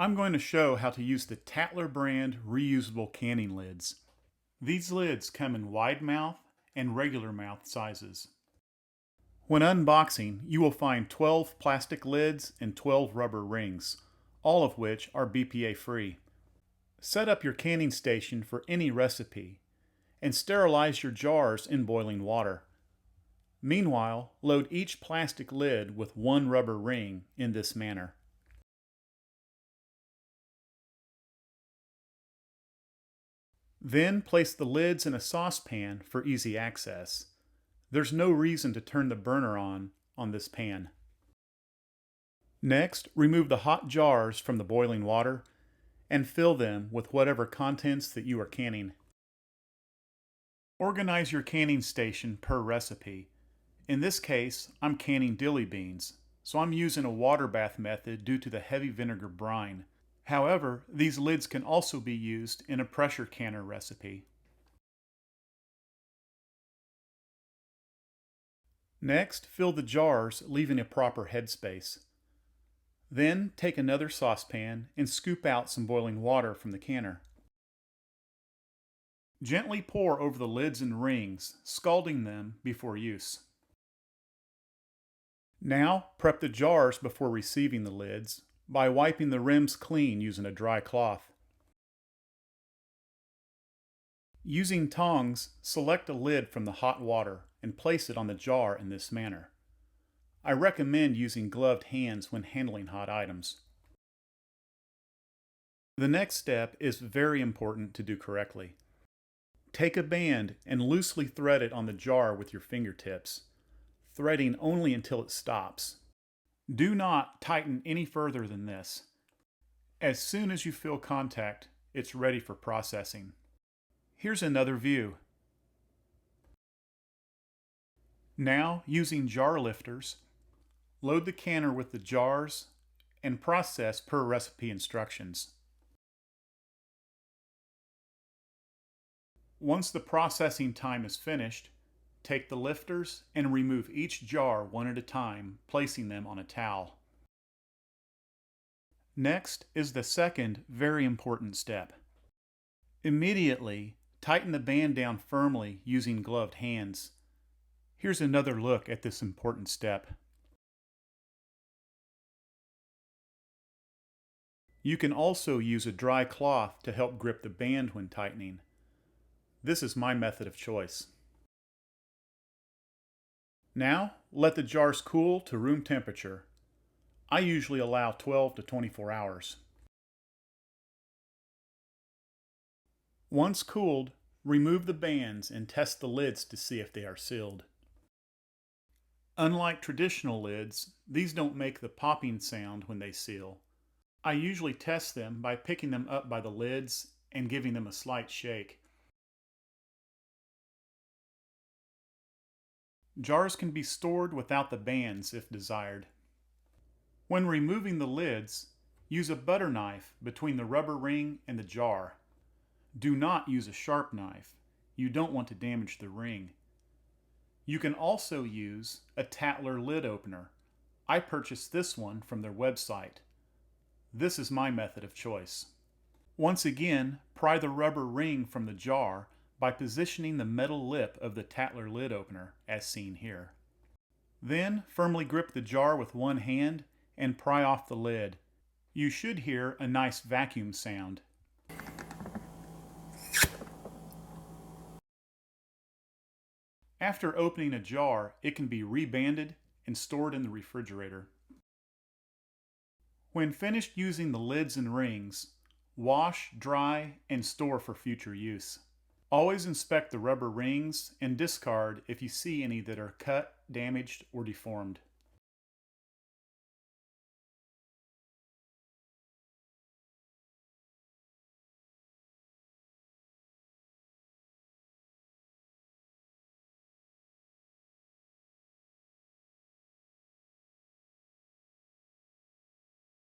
I'm going to show how to use the Tattler brand reusable canning lids. These lids come in wide mouth and regular mouth sizes. When unboxing, you will find 12 plastic lids and 12 rubber rings, all of which are BPA free. Set up your canning station for any recipe and sterilize your jars in boiling water. Meanwhile, load each plastic lid with one rubber ring in this manner. Then place the lids in a saucepan for easy access. There's no reason to turn the burner on this pan. Next, remove the hot jars from the boiling water and fill them with whatever contents that you are canning. Organize your canning station per recipe. In this case, I'm canning dilly beans, so I'm using a water bath method due to the heavy vinegar brine. However, these lids can also be used in a pressure canner recipe. Next, fill the jars, leaving a proper headspace. Then, take another saucepan and scoop out some boiling water from the canner. Gently pour over the lids and rings, scalding them before use. Now, prep the jars before receiving the lids by wiping the rims clean using a dry cloth. Using tongs, select a lid from the hot water and place it on the jar in this manner. I recommend using gloved hands when handling hot items. The next step is very important to do correctly. Take a band and loosely thread it on the jar with your fingertips, threading only until it stops. Do not tighten any further than this. As soon as you feel contact, it's ready for processing. Here's another view. Now, using jar lifters, load the canner with the jars and process per recipe instructions. Once the processing time is finished, take the lifters and remove each jar one at a time, placing them on a towel. Next is the second very important step. Immediately, tighten the band down firmly using gloved hands. Here's another look at this important step. You can also use a dry cloth to help grip the band when tightening. This is my method of choice. Now, let the jars cool to room temperature. I usually allow 12 to 24 hours. Once cooled, remove the bands and test the lids to see if they are sealed. Unlike traditional lids, these don't make the popping sound when they seal. I usually test them by picking them up by the lids and giving them a slight shake. Jars can be stored without the bands if desired. When removing the lids, use a butter knife between the rubber ring and the jar. Do not use a sharp knife. You don't want to damage the ring. You can also use a Tattler Lid Opener. I purchased this one from their website. This is my method of choice. Once again, pry the rubber ring from the jar by positioning the metal lip of the Tattler Lid Opener, as seen here. Then, firmly grip the jar with one hand and pry off the lid. You should hear a nice vacuum sound. After opening a jar, it can be rebanded and stored in the refrigerator. When finished using the lids and rings, wash, dry, and store for future use. Always inspect the rubber rings and discard if you see any that are cut, damaged, or deformed.